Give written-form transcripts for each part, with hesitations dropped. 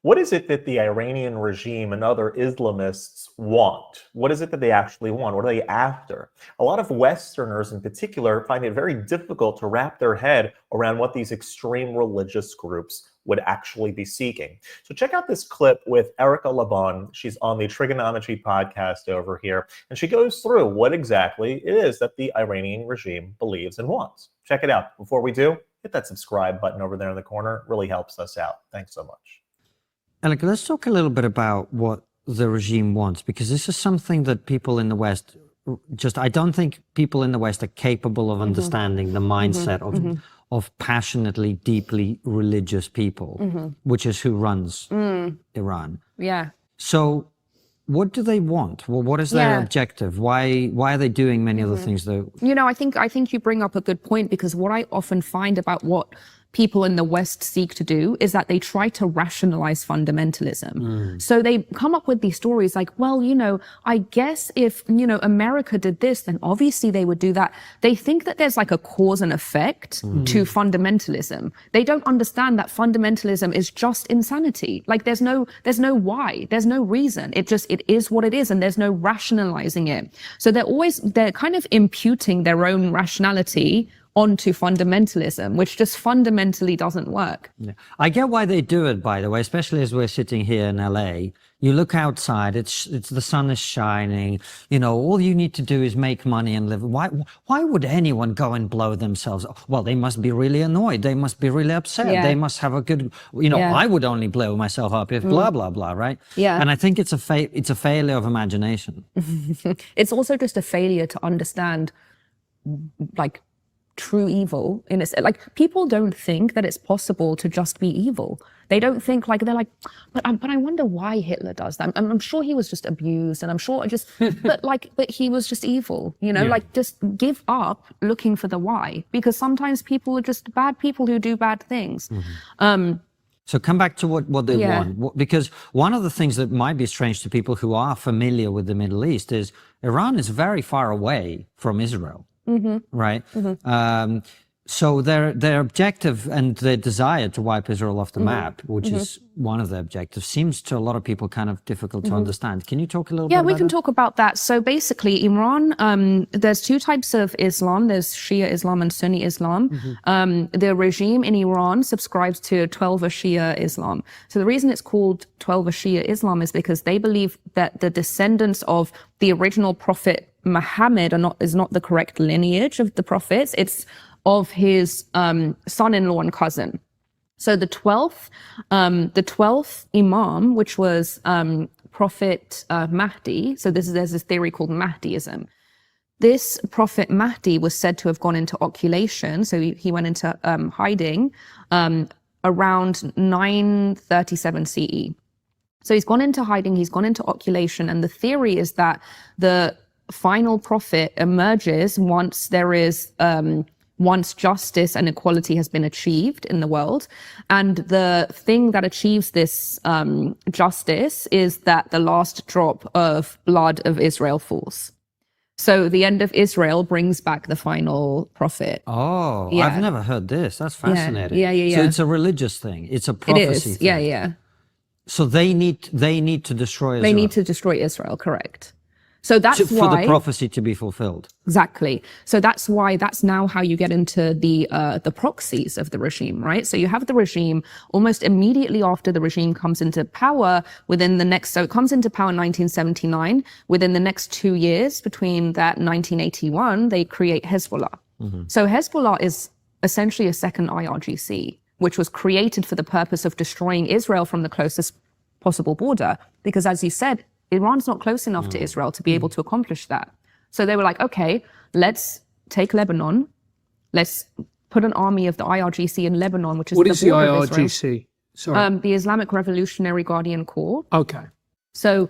What is it that the Iranian regime and other Islamists want? What is it that they actually want? What are they after? A lot of Westerners in particular find it very difficult to wrap their head around what these extreme religious groups would actually be seeking. So check out this clip with Elica. She's on the Trigonometry podcast over here, and she goes through what exactly it is that the Iranian regime believes and wants. Check it out. Before we do, hit that subscribe button over there in the corner. It really helps us out. Thanks so much. Elica, let's talk a little bit about what the regime wants, because this is something that people in the West I don't think people in the West are capable of understanding the mindset of passionately, deeply religious people, which is who runs Iran. Yeah. So what do they want? Well, what is their objective? Why are they doing many of the things though? You know, I think you bring up a good point, because what I often find about what people in the West seek to do is that they try to rationalize fundamentalism. So they come up with these stories like, well, you know, I guess if, you know, America did this, then obviously they would do that. They think that there's like a cause and effect to fundamentalism. They don't understand that fundamentalism is just insanity. Like there's no why, there's no reason. It is what it is, and there's no rationalizing it. So they're kind of imputing their own rationality onto fundamentalism, which just fundamentally doesn't work. Yeah. I get why they do it, by the way, especially as we're sitting here in LA. You look outside, it's the sun is shining, you know, all you need to do is make money and live. Why would anyone go and blow themselves up? Well, they must be really annoyed. They must be really upset. They must have a good, you know, I would only blow myself up if blah, blah, blah, right? Yeah. And I think it's a failure of imagination. It's also just a failure to understand, like, true evil. Like, people don't think that it's possible to just be evil. They don't think, like, they're like, but I wonder why Hitler does that. I'm sure he was just abused, and I'm sure but he was just evil, you know, like, just give up looking for the why, because sometimes people are just bad people who do bad things. So come back to what they want, because one of the things that might be strange to people who are familiar with the Middle East is Iran is very far away from Israel. Right? So their objective and their desire to wipe Israel off the map, which is one of their objectives, seems to a lot of people kind of difficult to understand. Can you talk a little bit about that? Yeah, we can talk about that. So basically, Iran, there's two types of Islam. There's Shia Islam and Sunni Islam. The regime in Iran subscribes to 12 Shia Islam. So the reason it's called 12 Shia Islam is because they believe that the descendants of the original prophet Muhammad is not the correct lineage of the prophets. It's of his son-in-law and cousin. So the 12th Imam, which was Prophet Mahdi. So there's this theory called Mahdiism. This Prophet Mahdi was said to have gone into occultation. So he went into hiding around 937 CE. So he's gone into hiding, he's gone into occultation, and the theory is that the final prophet emerges once there is once justice and equality has been achieved in the world. And the thing that achieves this justice is that the last drop of blood of Israel falls. So the end of Israel brings back the final prophet. Oh, yeah. I've never heard this. That's fascinating. Yeah. So it's a religious thing. It's a prophecy thing. Yeah. So they need to destroy Israel. They need to destroy Israel, correct. So that's why, for the prophecy to be fulfilled. Exactly. So that's now how you get into the proxies of the regime, right? So you have the regime almost immediately after the regime comes into power so it comes into power in 1979. Within the next 2 years, between that 1981, they create Hezbollah. So Hezbollah is essentially a second IRGC, which was created for the purpose of destroying Israel from the closest possible border. Because as you said, Iran's not close enough to Israel to be able to accomplish that. So they were like, okay, let's take Lebanon. Let's put an army of the IRGC in Lebanon, which is what is the IRGC? Sorry. The Islamic Revolutionary Guardian Corps. Okay. So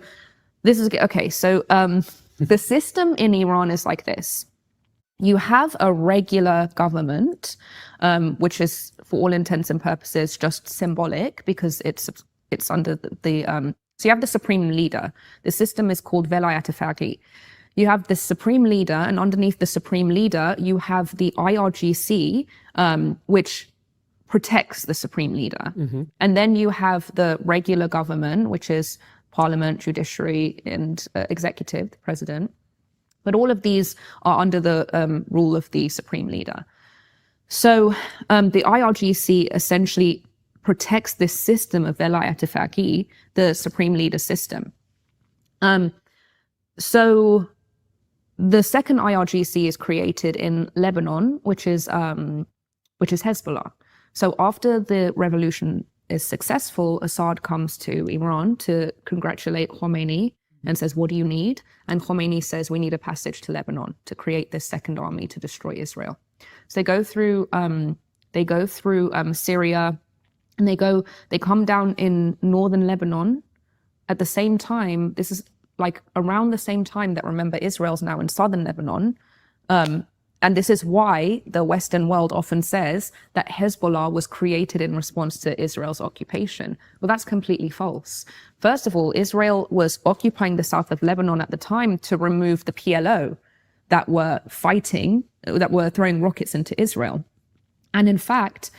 this is okay. So the system in Iran is like this. You have a regular government, which is, for all intents and purposes, just symbolic because it's under the so you have the supreme leader. The system is called Velayat Faqih. You have the supreme leader, and underneath the supreme leader, you have the IRGC, which protects the supreme leader. And then you have the regular government, which is parliament, judiciary, and executive, the president. But all of these are under the rule of the supreme leader. So the IRGC essentially protects this system of velayat faqih, the supreme leader system. So the second IRGC is created in Lebanon, which is Hezbollah. So after the revolution is successful, Assad comes to Iran to congratulate Khomeini and says, "What do you need?" And Khomeini says, "We need a passage to Lebanon to create this second army to destroy Israel." So they go through Syria, and they come down in northern Lebanon. At the same time, this is like around the same time that, remember, Israel's now in southern Lebanon. And this is why the Western world often says that Hezbollah was created in response to Israel's occupation. Well, that's completely false. First of all, Israel was occupying the south of Lebanon at the time to remove the PLO that were fighting, that were throwing rockets into Israel. And in fact,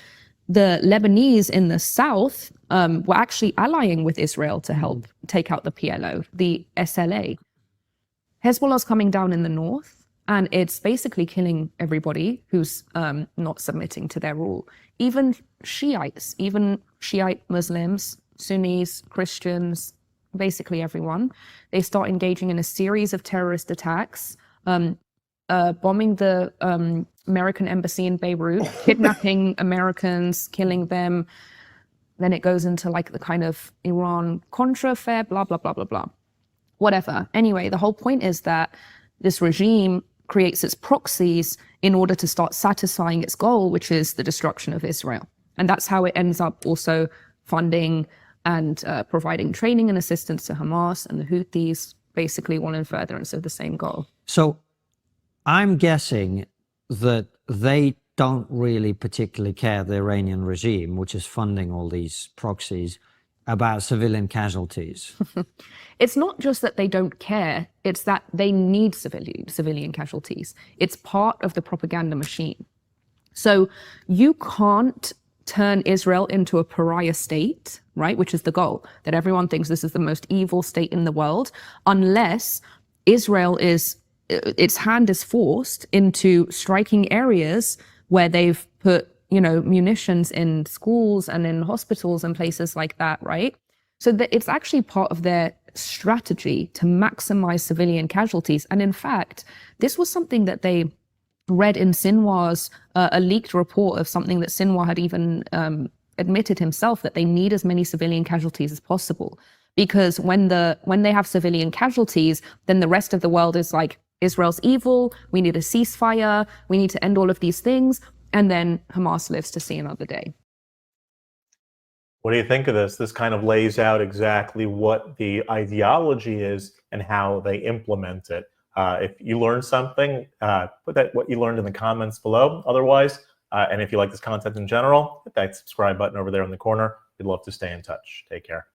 the Lebanese in the south were actually allying with Israel to help take out the PLO, the SLA. Hezbollah's coming down in the north, and it's basically killing everybody who's not submitting to their rule. Even Shiites, even Shiite Muslims, Sunnis, Christians, basically everyone. They start engaging in a series of terrorist attacks, bombing the American embassy in Beirut, kidnapping Americans, killing them. Then it goes into like the kind of Iran-Contra affair, blah, blah, blah, blah, blah. Whatever. Anyway, the whole point is that this regime creates its proxies in order to start satisfying its goal, which is the destruction of Israel. And that's how it ends up also funding and providing training and assistance to Hamas and the Houthis, basically one in furtherance of the same goal. So I'm guessing that they don't really particularly care, the Iranian regime, which is funding all these proxies, about civilian casualties. It's not just that they don't care, it's that they need civilian casualties. It's part of the propaganda machine. So you can't turn Israel into a pariah state, right, which is the goal, that everyone thinks this is the most evil state in the world, unless Israel its hand is forced into striking areas where they've put, munitions in schools and in hospitals and places like that, right? So that it's actually part of their strategy to maximize civilian casualties. And in fact, this was something that they read in Sinwar's, a leaked report of something that Sinwar had even admitted himself, that they need as many civilian casualties as possible. Because when they have civilian casualties, then the rest of the world is like, Israel's evil, we need a ceasefire, we need to end all of these things, and then Hamas lives to see another day. What do you think of this? This kind of lays out exactly what the ideology is and how they implement it. If you learned something, put what you learned in the comments below. Otherwise, and if you like this content in general, hit that subscribe button over there in the corner. We'd love to stay in touch. Take care.